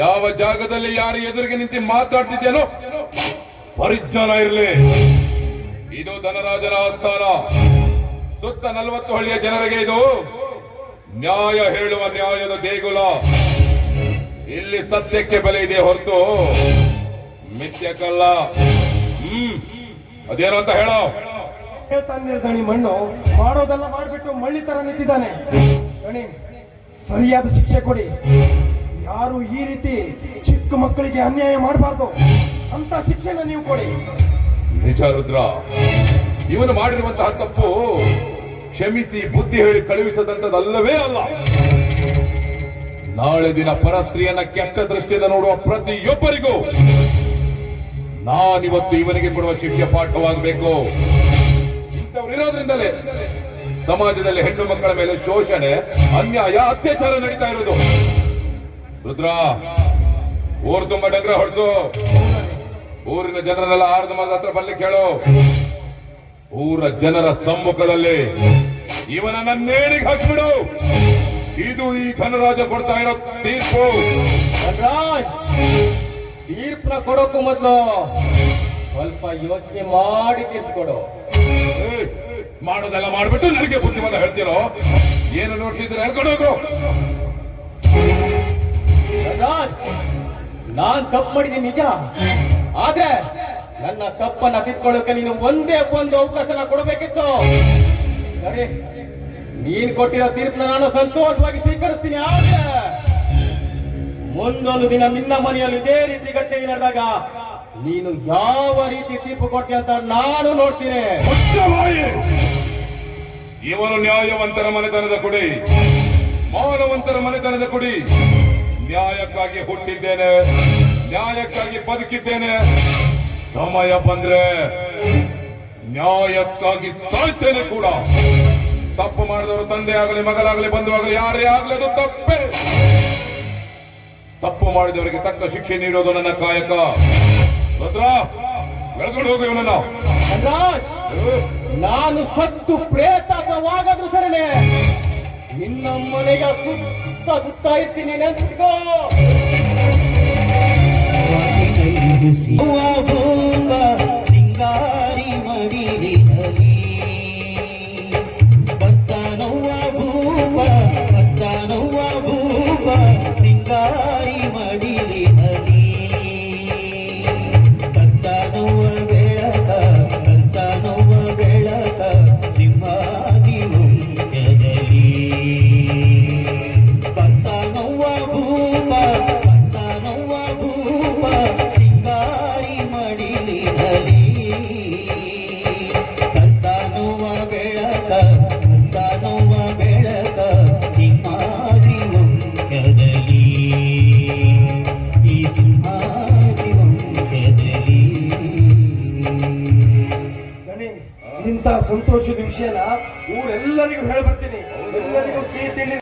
ಯಾವ ಜಾಗದಲ್ಲಿ ಯಾರು ಎದುರಿಗೆ ನಿಂತು ಮಾತಾಡ್ತಿದ್ದೇನೋ ಪರಿಜ್ಞಾನ ಇರಲಿ. ಇದು ಧನರಾಜನ ಆಸ್ಥಾನ. ಸುತ್ತ 40 ಹಳ್ಳಿಯ ಜನರಿಗೆ ಇದು ನ್ಯಾಯ ಹೇಳುವ ನ್ಯಾಯದ ದೇಗುಲ. ಇಲ್ಲಿ ಸತ್ಯಕ್ಕೆ ಬೆಲೆ ಇದೆ ಹೊರತು ಮಿಥ್ಯಕ್ಕಲ್ಲ. ಅದೇನು ಅಂತ ಹೇಳೋ. ಹೇಳ್ತಾನೆ ದಣಿ, ಮಣ್ಣು ಮಾಡೋದೆಲ್ಲ ಮಾಡ್ಬಿಟ್ಟು ಮಳ್ಳಿ ತರ ನಿಂತಿದ್ದಾನೆ. ದಣಿ, ಸರಿಯಾದ ಶಿಕ್ಷೆ ಕೊಡಿ. ಯಾರು ಈ ರೀತಿ ಚಿಕ್ಕ ಮಕ್ಕಳಿಗೆ ಅನ್ಯಾಯ ಮಾಡಬಾರ್ದು ಅಂತ ಶಿಕ್ಷೆನ ನೀವು ಕೊಡಿ. ನಿಜ ರುದ್ರ, ಇವನು ಮಾಡಿರುವಂತಹ ತಪ್ಪು ಕ್ಷಮಿಸಿ ಬುದ್ಧಿ ಹೇಳಿ ಕಳುಹಿಸದಂತದಲ್ಲವೇ ಅಲ್ಲ. ನಾಳೆ ದಿನ ಪರಸ್ತ್ರೀಯನ್ನ ಕೆಟ್ಟ ದೃಷ್ಟಿಯಿಂದ ನೋಡುವ ಪ್ರತಿಯೊಬ್ಬರಿಗೂ ನಾನಿವತ್ತು ಇವನಿಗೆ ಕೊಡುವ ಶಿಕ್ಷೆ ಪಾಠವಾಗಬೇಕು. ಇಂಥವರಿರೋದ್ರಿಂದಲೇ ಸಮಾಜದಲ್ಲಿ ಹೆಣ್ಣು ಮಕ್ಕಳ ಮೇಲೆ ಶೋಷಣೆ, ಅನ್ಯಾಯ, ಅತ್ಯಾಚಾರ ನಡೀತಾ ಇರೋದು. ರುದ್ರ, ಊರು ತುಂಬ ಡಂಗ್ರ ಹೊಡೆದು ಊರಿನ ಜನರನ್ನೆಲ್ಲ ಆರ್ದ ಮರದ ಹತ್ರ ಬರ್ಲಿಕ್ಕೆ ಕೇಳು. ಊರ ಜನರ ಸಮ್ಮುಖದಲ್ಲಿ ಇವನನ್ನ ನೇಣಿಗೆ ಹಾಕ್ಬಿಡು. ಇದು ಈ ಧನರಾಜ ಕೊಡ್ತಾ ಇರೋ ತೀರ್ಪು. ತೀರ್ಪನ್ನ ಕೊಡೋಕ್ಕೂ ಮೊದಲು ಸ್ವಲ್ಪ ಯೋಚನೆ ಮಾಡಿ ತೀರ್ಪು ಕೊಡು. ಮಾಡೋದೆಲ್ಲ ಮಾಡ್ಬಿಟ್ಟು ನನಗೆ ಬುದ್ಧಿವಾದ ಹೇಳ್ತೀರೋ? ಏನು ನೋಡ್ತಿದ್ರೆ ಹೇಳ್ಕೊಂಡೋಗ್ರು. ನಾನ್ ತಪ್ಪು ಮಾಡಿದ್ದೀನಿ ನಿಜ, ಆದ್ರೆ ನನ್ನ ತಪ್ಪನ್ನ ತಿದ್ಕೊಳ್ಳೋಕೆ ನೀನು ಒಂದೇ ಒಂದು ಅವಕಾಶನ ಕೊಡಬೇಕಿತ್ತು. ಸರಿ, ನೀನ್ ಕೊಟ್ಟಿರೋ ತೀರ್ಪನ್ನ ನಾನು ಸಂತೋಷವಾಗಿ ಸ್ವೀಕರಿಸ್ತೀನಿ. ಆದ್ರೆ ಮುಂದೊಂದು ದಿನ ನಿನ್ನ ಮನೆಯಲ್ಲಿ ಇದೇ ರೀತಿ ಘಟನೆ ನಡೆದಾಗ ನೀನು ಯಾವ ರೀತಿ ತೀರ್ಪು ಕೊಡ್ತೀಯ ಅಂತ ನಾನು ನೋಡ್ತೀನಿ. ಇವನು ನ್ಯಾಯವಂತರ ಮನೆತನದ ಕುಡಿ, ಮಾನವಂತರ ಮನೆತನದ ಕುಡಿ. ನ್ಯಾಯಕ್ಕಾಗಿ ಹುಟ್ಟಿದ್ದೇನೆ, ನ್ಯಾಯಕ್ಕಾಗಿ ಬದುಕಿದ್ದೇನೆ. ಸಮಯ ಬಂದ್ರೆ ನ್ಯಾಯಕ್ಕಾಗಿ ಸಾಯ್ತೇನೆ ಕೂಡ. ತಪ್ಪು ಮಾಡಿದವರು ತಂದೆ ಆಗಲಿ, ಮಗಲಾಗಲಿ, ಬಂಧು ಆಗಲಿ, ಯಾರೇ ಆಗಲಿ ಅದು ತಪ್ಪೇ. ತಪ್ಪು ಮಾಡಿದವರಿಗೆ ತಕ್ಕ ಶಿಕ್ಷೆ ನೀಡೋದು ನನ್ನ ಕಾಯಕ. ಭದ್ರ, ಬೆಳ್ಕೊಂಡು ಹೋಗು ಇವನನ್ನ. ನಾನು ಸತ್ತು ಪ್ರೇತವಾಗಾದ್ರೂ ಸರಣೆ ನಿನ್ನ ಮನೆಯ ಸುತ್ತ ಸುತ್ತ ಇರ್ತೀನಿ, ನೆನ್ಸ್ಕೋ. ಸಿಂಗಾರಿ ಮಡಿಲಿನಲ್ಲಿ ಬರ್ತಾನವ್ವ ಭೂಪ, ಬರ್ತಾನವ್ವ ಭೂಪ, ಸಿಂಗಾರಿ ಮಡಿಲಿನಲ್ಲಿ ಬರ್ತಾನವ್ವ ಬೆಳಕ, ಬರ್ತಾನವ್ವ ಬೆಳಕ, ಸಿಂಹಾದಿ ವಂಶದಲ್ಲಿ ಬರ್ತಾನವ್ವ ಭೂಪ, ಬರ್ತಾನವ್ವ ಭೂಪ, ಸಿಂಗಾರಿ ಮಡಿಲಿನಲ್ಲಿ ಬರ್ತಾನವ್ವ ಬೆಳಕ, ಬರ್ತಾನವ್ವ ಬೆಳಕ, ಸಿಂಹಾದಿ ವಂಶದಲ್ಲಿ, ಈ ಸಿಂಹಾದಿ ವಂಶದಲ್ಲಿ. ದಣಿ, ಇಂಥ ಸಂತೋಷದ ವಿಷಯನ ಊರೆಲ್ಲರಿಗೂ ಹೇಳ್ಬರ್ತೀನಿ. ಎಲ್ಲರಿಗೂ ಸಿಹಿ ತಿಂಡಿ